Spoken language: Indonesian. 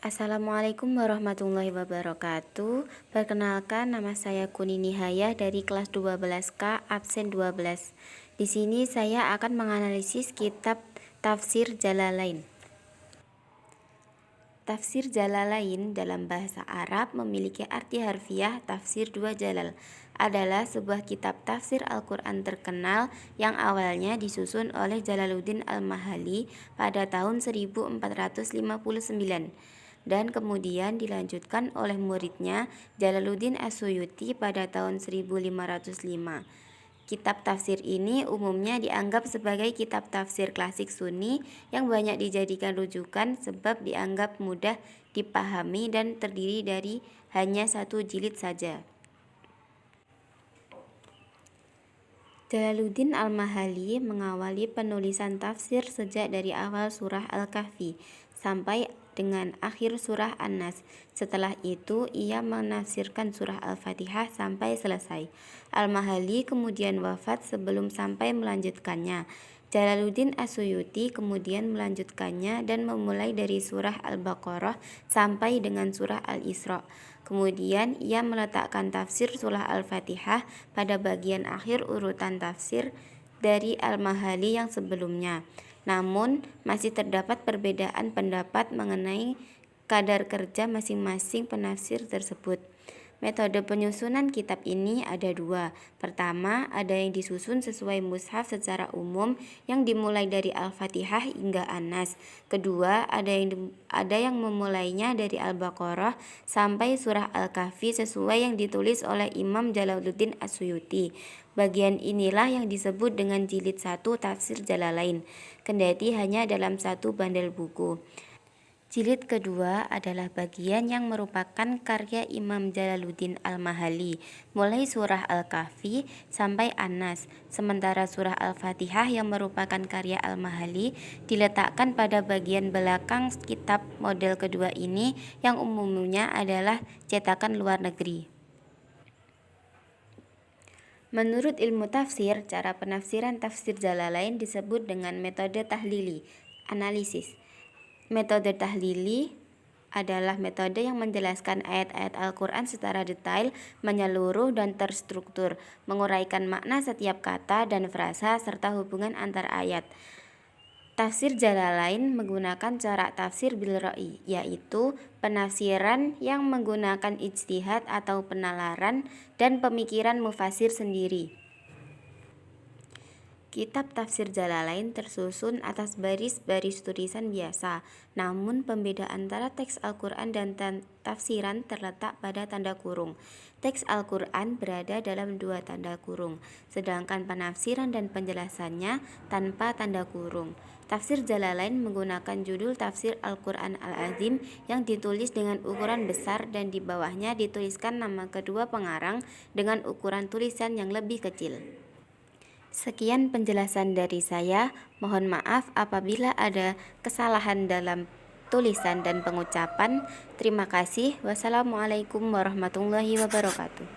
Assalamualaikum warahmatullahi wabarakatuh. Perkenalkan, nama saya Kunini Hayah dari kelas 12K absen 12. Di sini saya akan menganalisis kitab Tafsir Jalalain. Tafsir Jalalain dalam bahasa Arab memiliki arti harfiah tafsir dua jalal. Adalah sebuah kitab tafsir Al-Quran terkenal yang awalnya disusun oleh Jalaluddin Al-Mahali pada tahun 1459 dan kemudian dilanjutkan oleh muridnya Jalaluddin As-Suyuti pada tahun 1505. Kitab tafsir ini umumnya dianggap sebagai kitab tafsir klasik Sunni yang banyak dijadikan rujukan sebab dianggap mudah dipahami dan terdiri dari hanya satu jilid saja. Jalaluddin Al-Mahali mengawali penulisan tafsir sejak dari awal surah Al-Kahfi sampai dengan akhir surah An-Nas. Setelah itu ia menafsirkan surah Al-Fatihah sampai selesai. Al-Mahali kemudian wafat sebelum sampai melanjutkannya. Jalaluddin As-Suyuti kemudian melanjutkannya dan memulai dari surah Al-Baqarah sampai dengan surah Al-Isra. Kemudian ia meletakkan tafsir surah Al-Fatihah pada bagian akhir urutan tafsir dari Al-Mahali yang sebelumnya. Namun masih terdapat perbedaan pendapat mengenai kadar kerja masing-masing penafsir tersebut. Metode penyusunan kitab ini ada dua. Pertama, ada yang disusun sesuai mushaf secara umum yang dimulai dari Al-Fatihah hingga An-Nas. Kedua, ada yang memulainya dari Al-Baqarah sampai surah Al-Kahfi sesuai yang ditulis oleh Imam Jalaluddin As-Suyuti. Bagian inilah yang disebut dengan jilid 1 Tafsir Jalalain, kendati hanya dalam satu bandel buku. Jilid kedua adalah bagian yang merupakan karya Imam Jalaluddin Al-Mahali, mulai surah Al-Kahfi sampai An-Nas, sementara surah Al-Fatihah yang merupakan karya Al-Mahali diletakkan pada bagian belakang kitab model kedua ini yang umumnya adalah cetakan luar negeri. Menurut ilmu tafsir, cara penafsiran tafsir Jalalain disebut dengan metode tahlili, analisis. Metode tahlili adalah metode yang menjelaskan ayat-ayat Al-Quran secara detail, menyeluruh dan terstruktur, menguraikan makna setiap kata dan frasa serta hubungan antar ayat. Tafsir Jalalain menggunakan cara tafsir bil ra'i, yaitu penafsiran yang menggunakan ijtihad atau penalaran dan pemikiran mufasir sendiri. Kitab Tafsir Jalalain tersusun atas baris-baris tulisan biasa, namun pembeda antara teks Al-Quran dan tafsiran terletak pada tanda kurung. Teks Al-Quran berada dalam dua tanda kurung, sedangkan penafsiran dan penjelasannya tanpa tanda kurung. Tafsir Jalalain menggunakan judul Tafsir Al-Quran Al-Azim yang ditulis dengan ukuran besar dan di bawahnya dituliskan nama kedua pengarang dengan ukuran tulisan yang lebih kecil. Sekian penjelasan dari saya. Mohon maaf apabila ada kesalahan dalam tulisan dan pengucapan. Terima kasih. Wassalamualaikum warahmatullahi wabarakatuh.